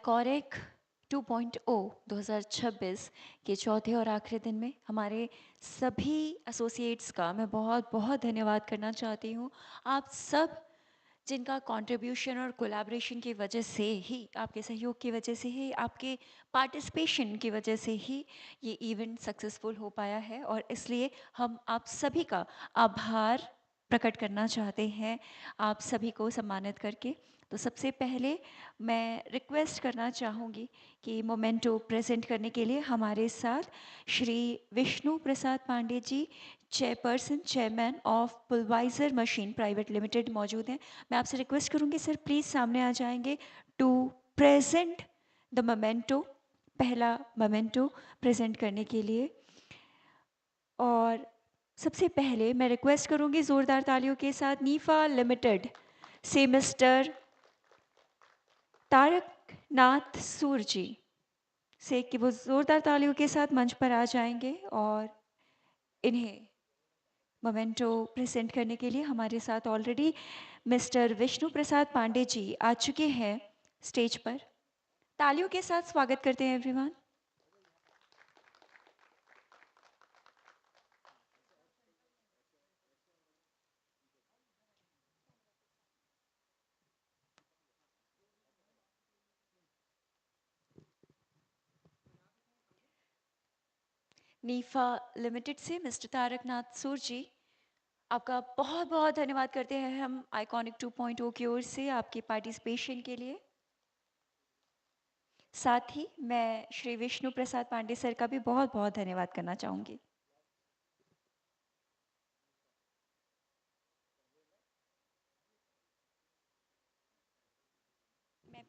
Iconic 2.0 2026 के चौथे और आखिरी दिन में हमारे सभी एसोसिएट्स का मैं बहुत बहुत धन्यवाद करना चाहती हूँ। आप सब जिनका कंट्रीब्यूशन और कोलैबोरेशन की वजह से ही, आपके सहयोग की वजह से ही, आपके पार्टिसिपेशन की वजह से ही ये इवेंट सक्सेसफुल हो पाया है और इसलिए हम आप सभी का आभार प्रकट करना चाहते हैं, आप सभी को सम्मानित करके। तो सबसे पहले मैं रिक्वेस्ट करना चाहूँगी कि मोमेंटो प्रेजेंट करने के लिए हमारे साथ Shri Vishnu Prasad Pandey ji, chairperson chairman of pulverizer machine private limited मौजूद हैं। मैं आपसे रिक्वेस्ट करूँगी सर प्लीज़ सामने आ जाएंगे टू प्रेजेंट द मोमेंटो, पहला मोमेंटो प्रेजेंट करने के लिए। और सबसे पहले मैं रिक्वेस्ट करूँगी ज़ोरदार तालियों के साथ नीफा लिमिटेड से मिस्टर तारक नाथ सूर जी से कि वो ज़ोरदार तालियों के साथ मंच पर आ जाएंगे और इन्हें मोमेंटो प्रेजेंट करने के लिए हमारे साथ ऑलरेडी मिस्टर विष्णु प्रसाद पांडे जी आ चुके हैं स्टेज पर। तालियों के साथ स्वागत करते हैं एवरीवन। नीफा लिमिटेड से मिस्टर तारक नाथ सूर जी, आपका बहुत बहुत धन्यवाद करते हैं हम आइकॉनिक 2.0 की ओर से आपके पार्टिसिपेशन के लिए। साथ ही मैं श्री विष्णु प्रसाद पांडे सर का भी बहुत बहुत धन्यवाद करना चाहूँगी। मैं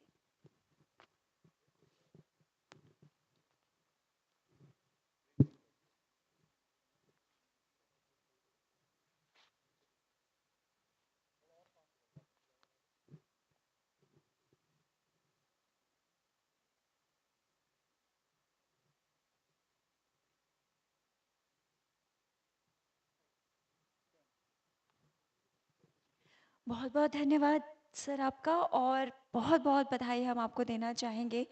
बहुत बहुत धन्यवाद सर आपका, और बहुत बहुत बधाई हम आपको देना चाहेंगे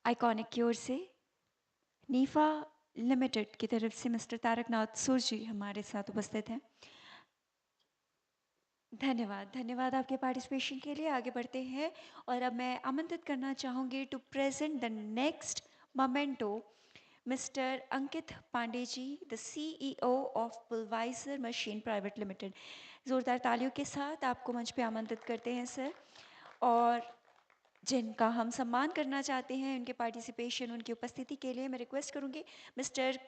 आइकॉनिक की ओर से। नीफा लिमिटेड की तरफ से मिस्टर तारक नाथ सूर जी हमारे साथ उपस्थित हैं। धन्यवाद धन्यवाद आपके पार्टिसिपेशन के लिए। आगे बढ़ते हैं और अब मैं आमंत्रित करना चाहूँगी to present the next memento Mister Ankit Pandey ji, the CEO of pulverizer machine private limited. ज़ोरदार तालियों के साथ आपको मंच पे आमंत्रित करते हैं सर। और जिनका हम सम्मान करना चाहते हैं उनके पार्टिसिपेशन, उनकी उपस्थिति के लिए मैं रिक्वेस्ट करूँगी मिस्टर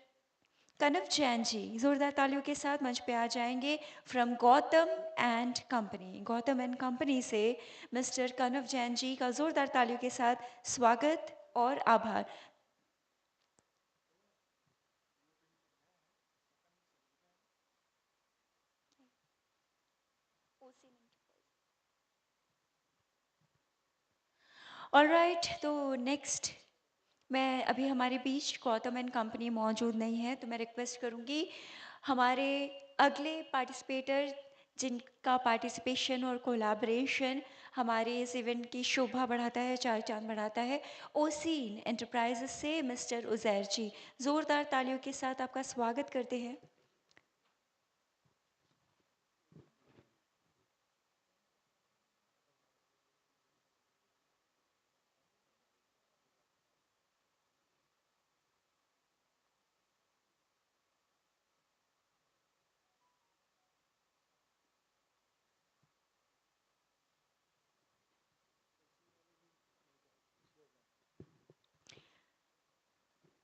कनव जैन जी, जोरदार तालियों के साथ मंच पे आ जाएंगे from Gautam and company. Gautam and company से मिस्टर कनव जैन जी का जोरदार तालियों के साथ स्वागत और आभार। ऑलराइट, तो नेक्स्ट मैं अभी हमारे बीच गौतम एंड कंपनी मौजूद नहीं है, तो मैं रिक्वेस्ट करूँगी हमारे अगले पार्टिसिपेटर जिनका पार्टिसिपेशन और कोलैबोरेशन हमारे इस इवेंट की शोभा बढ़ाता है, चार चांद बढ़ाता है, ओसीन एंटरप्राइजेस से मिस्टर उजैर जी। ज़ोरदार तालियों के साथ आपका स्वागत करते हैं।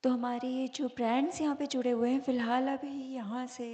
तो हमारे ये जो ब्रांड्स यहाँ पे जुड़े हुए हैं फ़िलहाल अभी यहाँ से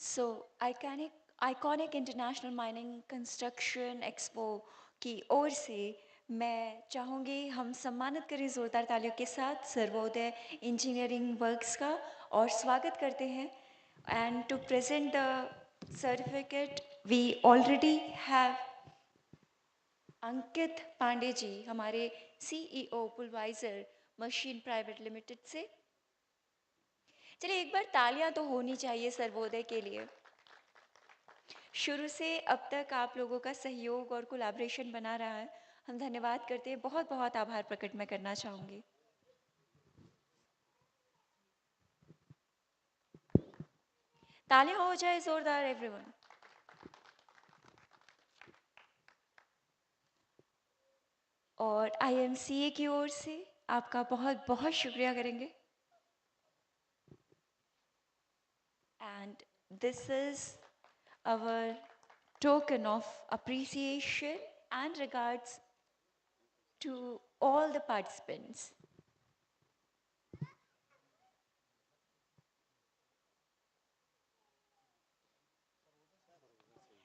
सो iconic iconic international mining construction expo की ओर से मैं चाहूँगी हम सम्मानित करें ज़ोरदार तालियों के साथ सर्वोदय इंजीनियरिंग वर्क्स का और स्वागत करते हैं। And to present the certificate we already have Ankit Pandey ji, हमारे CEO pulverizer machine private limited से। चलिए एक बार तालियां तो होनी चाहिए सर्वोदय के लिए। शुरू से अब तक आप लोगों का सहयोग और कोलैबोरेशन बना रहा है, हम धन्यवाद करते हैं, बहुत बहुत आभार प्रकट मैं करना चाहूँगी। तालियां हो जाए जोरदार एवरीवन। और आईएमसीए की ओर से आपका बहुत बहुत शुक्रिया करेंगे। And this is our token of appreciation and regards to all the participants.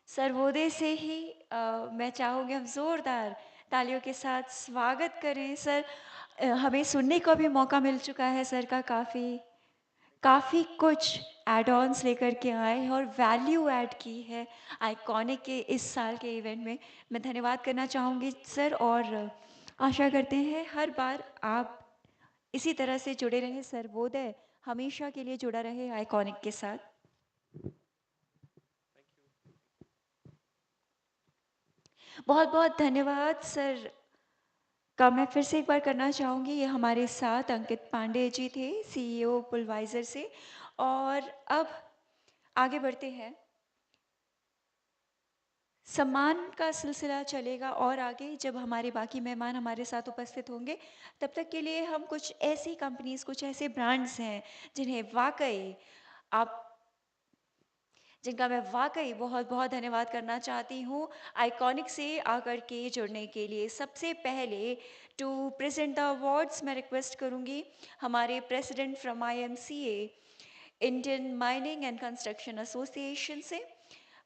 Sarvodaya से ही मैं चाहूँगी हम ज़ोरदार तालियों के साथ स्वागत करें सर। हमें सुनने का भी मौका मिल चुका है सर का, काफ़ी कुछ एड ऑन्स लेकर के आए हैं और वैल्यू ऐड की है आइकॉनिक के इस साल के इवेंट में। मैं धन्यवाद करना चाहूँगी सर और आशा करते हैं हर बार आप इसी तरह से जुड़े रहें, सर्वोदय हमेशा के लिए जुड़ा रहे आइकॉनिक के साथ। बहुत बहुत धन्यवाद सर का मैं फिर से एक बार करना चाहूँगी। ये हमारे साथ अंकित पांडे जी थे, सीईओ पुलवाइजर से। और अब आगे बढ़ते हैं, सम्मान का सिलसिला चलेगा और आगे जब हमारे बाकी मेहमान हमारे साथ उपस्थित होंगे। तब तक के लिए हम कुछ ऐसी कंपनीज, कुछ ऐसे ब्रांड्स हैं जिन्हें वाकई आप जिनका मैं वाकई बहुत बहुत धन्यवाद करना चाहती हूँ आइकॉनिक से आकर के जुड़ने के लिए। सबसे पहले टू प्रेजेंट द अवार्ड्स मैं रिक्वेस्ट करूँगी हमारे president from IMCA, Indian mining and construction association से,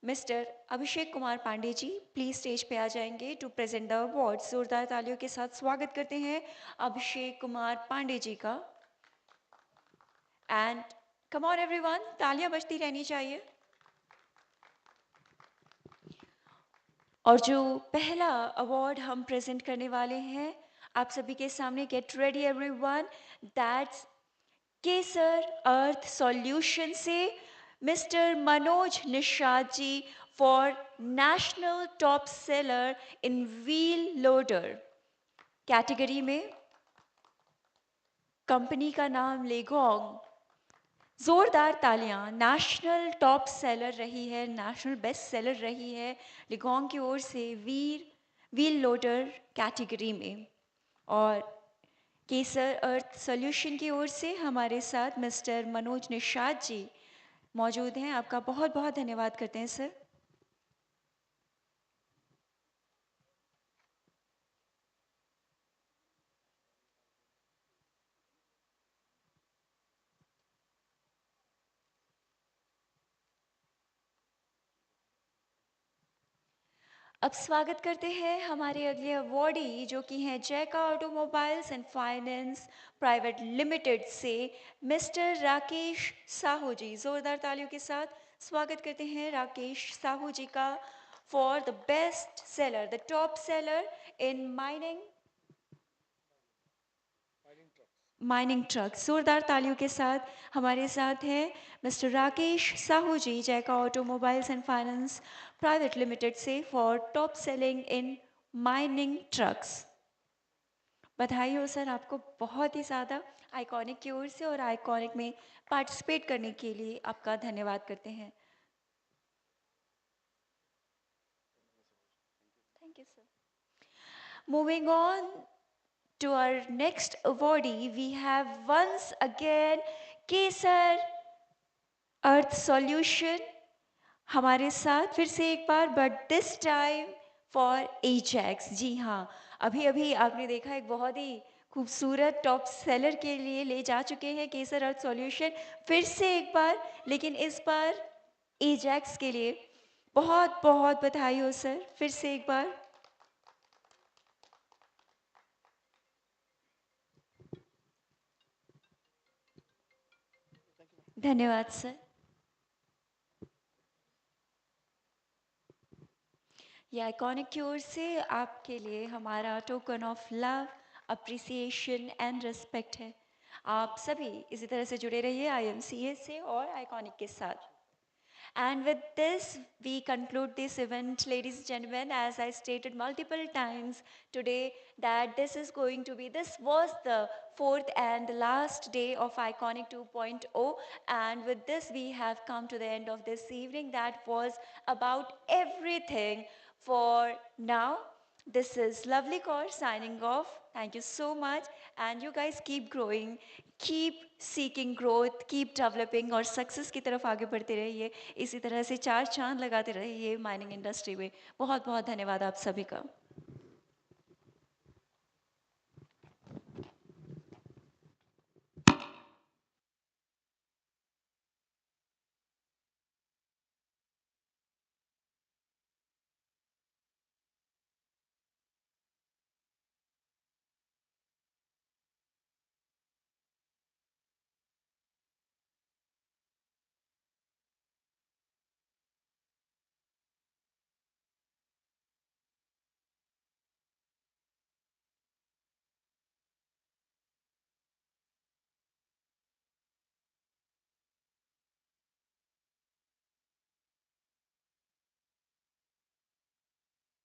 mister Abhishek Kumar Pandey ji please stage पे आ जाएंगे टू प्रेजेंट द अवार्ड्स। जोरदार तालियों के साथ स्वागत करते हैं अभिषेक कुमार पांडे जी का। एंड कम ऑन एवरीवन, तालियां बजती रहनी चाहिए। और जो पहला अवार्ड हम प्रेजेंट करने वाले हैं आप सभी के सामने, get ready everyone, that's Kesar earth solution से mister Manoj Nishad ji for national top seller in wheel loader category में। कंपनी का नाम लेगोंग। जोरदार तालियां, नेशनल टॉप सेलर रही है, नेशनल बेस्ट सेलर रही है लिगोंग की ओर से व्हील लोडर कैटेगरी में। और केसर अर्थ सॉल्यूशन की ओर से हमारे साथ मिस्टर मनोज निषाद जी मौजूद हैं, आपका बहुत बहुत धन्यवाद करते हैं सर। अब स्वागत करते हैं हमारे अगले अवॉर्डी जो कि हैं जैका automobiles and finance private limited से मिस्टर राकेश साहू जी। जोरदार तालियों के साथ स्वागत करते हैं राकेश साहू जी का for the best seller, the top seller in mining trucks. जोरदार तालियों के साथ हमारे साथ हैं mister Rakesh Sahu ji Jaika automobiles and finance private limited से for top selling in mining trucks. बधाई हो सर आपको बहुत ही ज़्यादा आइकॉनिक की ओर से, और आइकॉनिक में पार्टिसिपेट करने के लिए आपका धन्यवाद करते हैं। Thank you sir. Moving on to our next awardee, we have once again Kesar earth solution हमारे साथ फिर से एक बार, but this time for Ajax. जी हाँ, अभी अभी आपने देखा एक बहुत ही खूबसूरत टॉप सेलर के लिए ले जा चुके हैं केसर अर्थ सॉल्यूशन, फिर से एक बार, लेकिन इस बार एजैक्स के लिए बहुत बहुत बधाई हो सर, फिर से एक बार। धन्यवाद सर। ये आइकॉनिक की ओर से आपके लिए हमारा token of love, appreciation and respect है। आप सभी इसी तरह से जुड़े रहिए IMCA से और आइकॉनिक के साथ। And with this, we conclude this event, ladies and gentlemen, as I stated multiple times today that this was the fourth and last day of Iconic 2.0. And with this, we have come to the end of this evening. That was about everything for now. This is Lovely Kaur signing off. Thank you so much. And you guys keep growing, keep seeking growth, keep developing और success की तरफ आगे बढ़ते रहिए। इसी तरह से चार चांद लगाते रहिए माइनिंग इंडस्ट्री में। बहुत बहुत धन्यवाद आप सभी का।